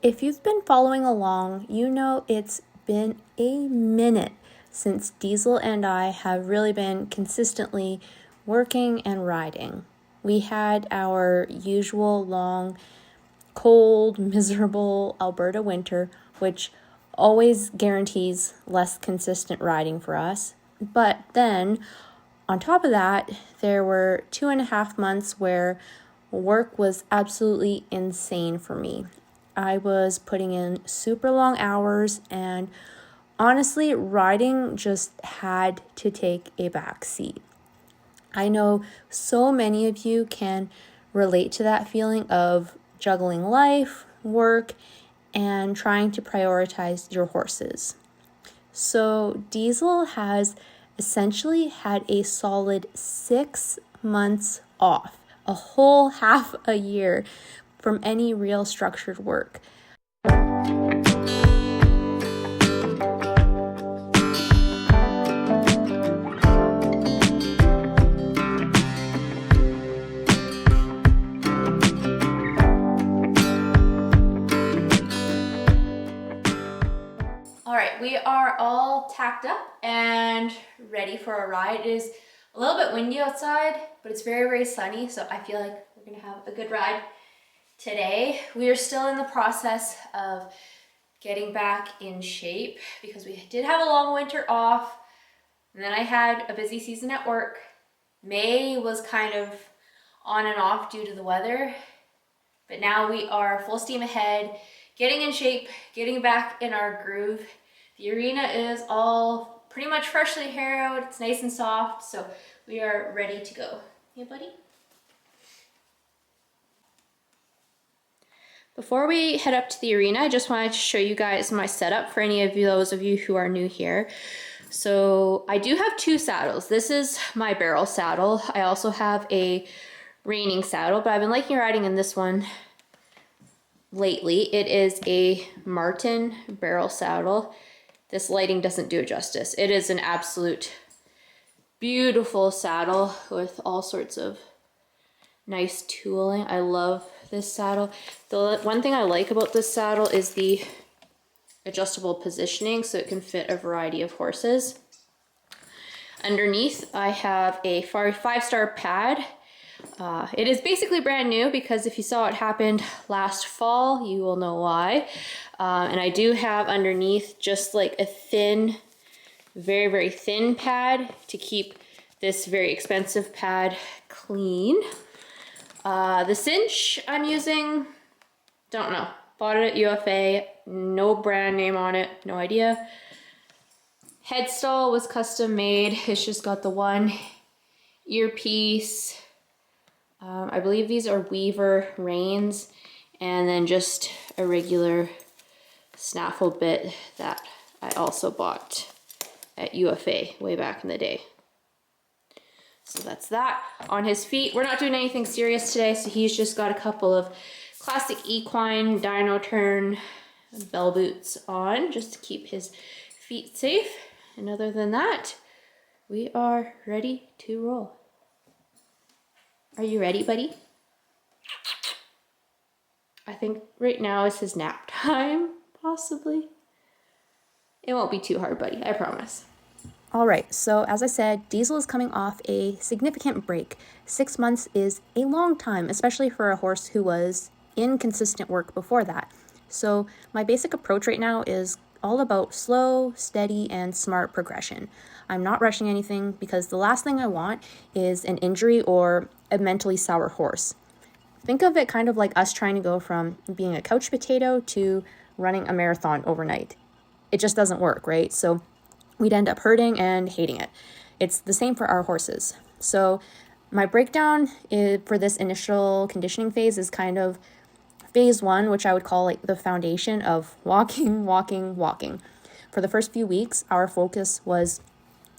If you've been following along, you know it's been a minute since Diesel and I have really been consistently working and riding. We had our usual long, cold, miserable Alberta winter, which always guarantees less consistent riding for us. But then, on top of that, there were 2.5 months where work was absolutely insane for me. I was putting in super long hours, and honestly, riding just had to take a back seat. I know so many of you can relate to that feeling of juggling life, work, and trying to prioritize your horses. So Diesel has essentially had a solid 6 months off, a whole half a year from any real structured work. All right, we are all tacked up and ready for a ride. It is a little bit windy outside, but it's very, very sunny, so I feel like we're gonna have a good ride today. We are still in the process of getting back in shape because we did have a long winter off, and then I had a busy season at work. May was kind of on and off due to the weather, but now we are full steam ahead, getting in shape, getting back in our groove. The arena is all pretty much freshly harrowed. It's nice and soft, so we are ready to go. Hey, buddy? Before we head up to the arena, I just wanted to show you guys my setup for any of those of you who are new here. So I do have 2 saddles. This is my barrel saddle. I also have a reining saddle, but I've been liking riding in this one lately. It is a Martin barrel saddle. This lighting doesn't do it justice. It is an absolute beautiful saddle with all sorts of nice tooling. I love this saddle. The one thing I like about this saddle is the adjustable positioning, so it can fit a variety of horses. Underneath, I have a 5-star pad. It is basically brand new because if you saw what happened last fall, you will know why. And I do have underneath just like a thin, very, very thin pad to keep this very expensive pad clean. The cinch I'm using, don't know. Bought it at UFA, no brand name on it, no idea. Head stall was custom made. It's just got the one earpiece. I believe these are Weaver reins, and then just a regular snaffle bit that I also bought at UFA way back in the day. So that's that. On his feet, we're not doing anything serious today, so he's just got a couple of classic equine dyno turn bell boots on just to keep his feet safe. And other than that, we are ready to roll. Are you ready, buddy? I think right now is his nap time, possibly. It won't be too hard, buddy, I promise. All right, so as I said, Diesel is coming off a significant break. 6 months is a long time, especially for a horse who was in consistent work before that. So my basic approach right now is all about slow, steady, and smart progression. I'm not rushing anything because the last thing I want is an injury or a mentally sour horse. Think of it kind of like us trying to go from being a couch potato to running a marathon overnight. It just doesn't work, right? So we'd end up hurting and hating it. It's the same for our horses. So my breakdown for this initial conditioning phase is kind of phase 1, which I would call like the foundation of walking, walking, walking. For the first few weeks, our focus was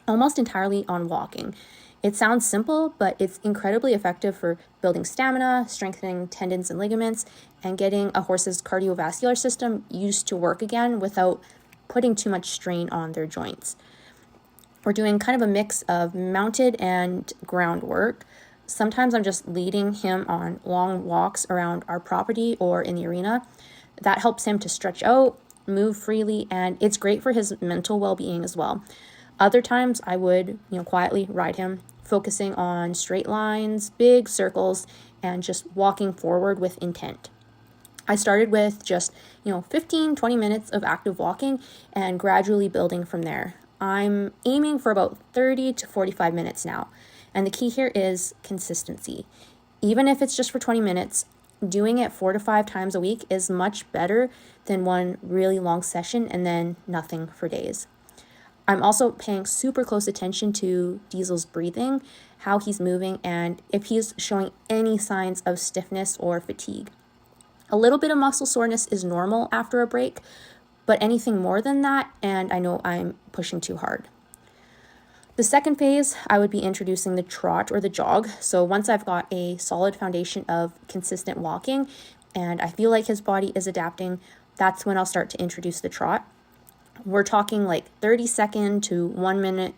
almost entirely on walking. It sounds simple, but it's incredibly effective for building stamina, strengthening tendons and ligaments, and getting a horse's cardiovascular system used to work again without putting too much strain on their joints. We're doing kind of a mix of mounted and ground work. Sometimes I'm just leading him on long walks around our property or in the arena. That helps him to stretch out, move freely, and it's great for his mental well-being as well. Other times I would, quietly ride him, focusing on straight lines, big circles, and just walking forward with intent. I started with just, 15, 20 minutes of active walking and gradually building from there. I'm aiming for about 30 to 45 minutes now. And the key here is consistency. Even if it's just for 20 minutes, doing it 4 to 5 times a week is much better than one really long session and then nothing for days. I'm also paying super close attention to Diesel's breathing, how he's moving, and if he's showing any signs of stiffness or fatigue. A little bit of muscle soreness is normal after a break, but anything more than that, and I know I'm pushing too hard. The second phase, I would be introducing the trot or the jog. So once I've got a solid foundation of consistent walking and I feel like his body is adapting, that's when I'll start to introduce the trot. We're talking like 30-second to 1-minute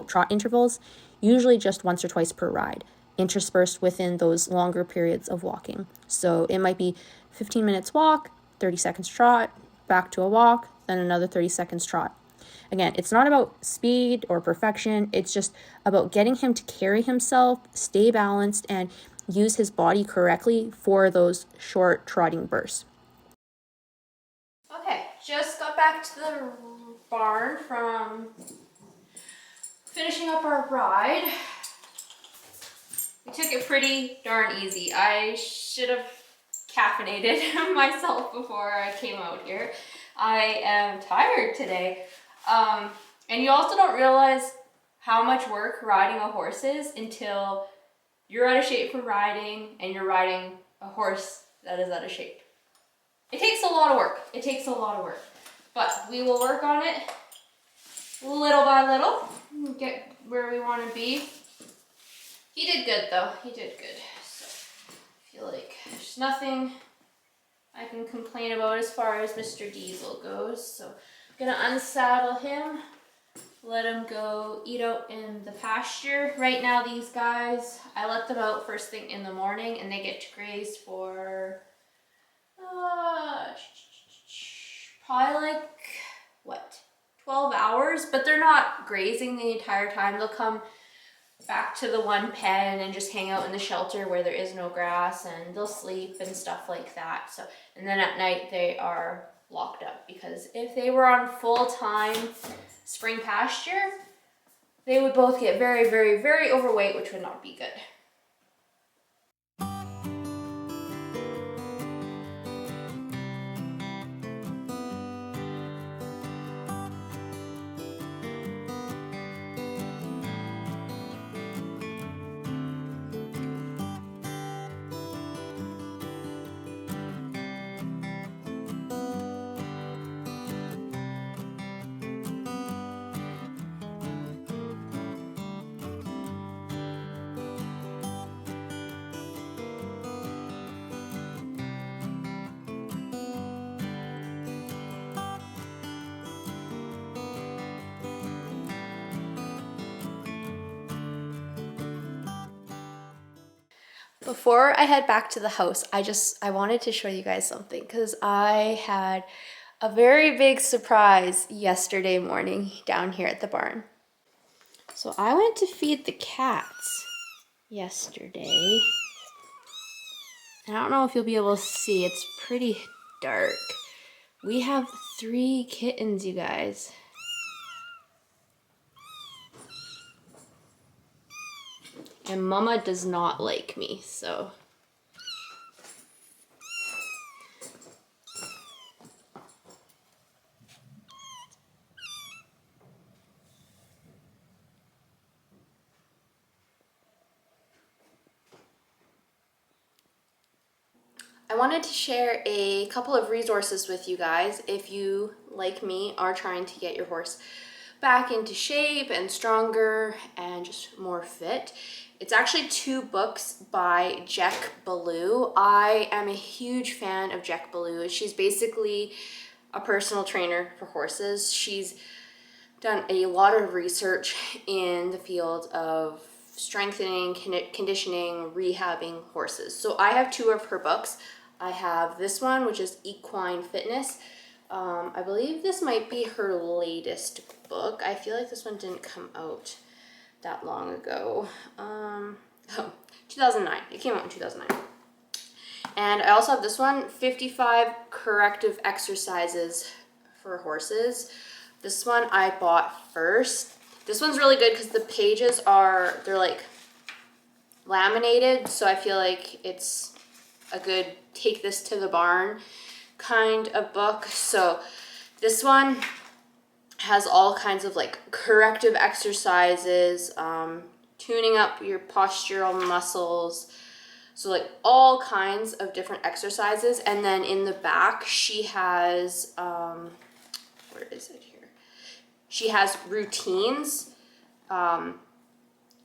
trot intervals, usually just once or twice per ride, interspersed within those longer periods of walking. So it might be 15 minutes walk, 30 seconds trot, back to a walk, then another 30 seconds trot. Again, it's not about speed or perfection. It's just about getting him to carry himself, stay balanced, and use his body correctly for those short trotting bursts. Okay, just got back to the barn from finishing up our ride. We took it pretty darn easy. I should have caffeinated myself before I came out here. I am tired today. And you also don't realize how much work riding a horse is until you're out of shape for riding and you're riding a horse that is out of shape. It takes a lot of work. But we will work on it little by little and get where we want to be. He did good though. So I feel like there's nothing I can complain about as far as Mr. Diesel goes. So I'm gonna unsaddle him, let him go eat out in the pasture. Right now these guys, I let them out first thing in the morning and they get to graze for probably 12 hours, but they're not grazing the entire time. They'll come back to the one pen and just hang out in the shelter where there is no grass, and they'll sleep and stuff like that. So, and then at night they are locked up, because if they were on full-time spring pasture, they would both get very, very, very overweight, which would not be good. Before I head back to the house, I wanted to show you guys something, because I had a very big surprise yesterday morning down here at the barn. So I went to feed the cats yesterday. And I don't know if you'll be able to see, it's pretty dark. We have 3 kittens, you guys. And Mama does not like me, so. I wanted to share a couple of resources with you guys if you, like me, are trying to get your horse back into shape and stronger and just more fit. It's actually 2 books by Jek Ballou. I am a huge fan of Jek Ballou. She's basically a personal trainer for horses. She's done a lot of research in the field of strengthening, conditioning, rehabbing horses. So I have 2 of her books. I have this one, which is Equine Fitness. I believe this might be her latest book. I feel like this one didn't come out that long ago. 2009. It came out in 2009. And I also have this one, 55 Corrective Exercises for Horses. This one I bought first. This one's really good because the pages they're like laminated, so I feel like it's a good take this to the barn kind of book. So this one has all kinds of like corrective exercises, tuning up your postural muscles, so like all kinds of different exercises. And then in the back she has where is it here, she has routines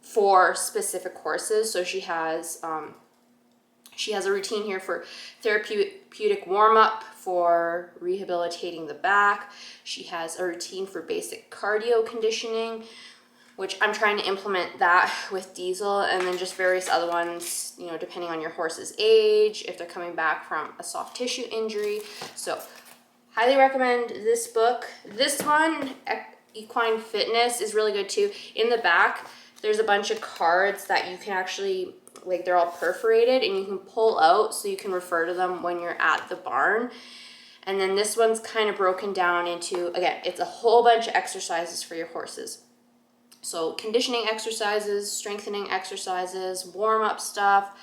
for specific horses. So she has a routine here for therapeutic warm-up, for rehabilitating the back. She has a routine for basic cardio conditioning, which I'm trying to implement that with Diesel, and then just various other ones, you know, depending on your horse's age, if they're coming back from a soft tissue injury. So highly recommend this book. This one, Equine Fitness, is really good too. In the back, there's a bunch of cards that you can actually, like, they're all perforated and you can pull out so you can refer to them when you're at the barn. And then this one's kind of broken down into, again, it's a whole bunch of exercises for your horses. So conditioning exercises, strengthening exercises, warm-up stuff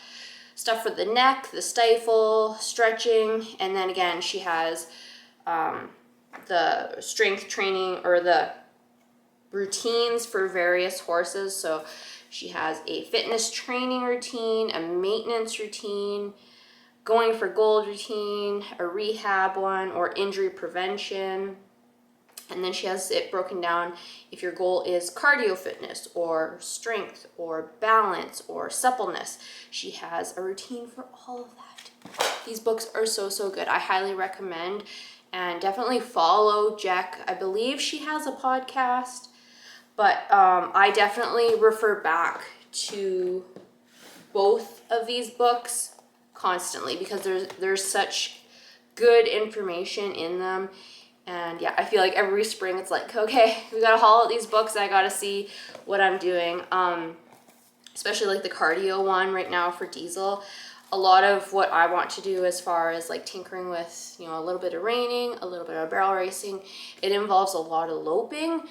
for the neck, the stifle, stretching, and then again, she has the strength training or the routines for various horses. So she has a fitness training routine, a maintenance routine, going for gold routine, a rehab one, or injury prevention. And then she has it broken down if your goal is cardio fitness or strength or balance or suppleness. She has a routine for all of that. These books are so, so good. I highly recommend, and definitely follow Jack. I believe she has a podcast, but I definitely refer back to both of these books constantly because there's such good information in them. And yeah, I feel like every spring it's like, okay, we gotta haul out these books. I gotta see what I'm doing. Especially like the cardio one right now for Diesel. A lot of what I want to do as far as like tinkering with, you know, a little bit of reining, a little bit of barrel racing, it involves a lot of loping.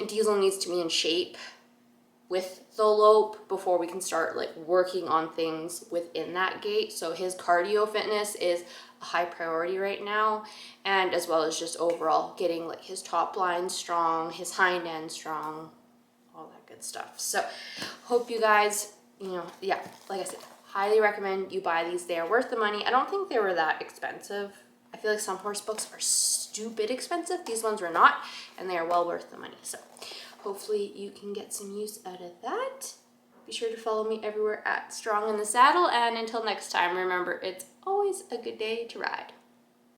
Diesel needs to be in shape with the lope before we can start like working on things within that gait. So his cardio fitness is a high priority right now, and as well as just overall getting like his top line strong, his hind end strong, all that good stuff. So hope you guys, you know, yeah, like I said, highly recommend you buy these. They are worth the money. I don't think they were that expensive. I feel like some horse books are stupid expensive. These ones were not, and they are well worth the money. So hopefully you can get some use out of that. Be sure to follow me everywhere at Strong in the Saddle. And until next time, remember, it's always a good day to ride.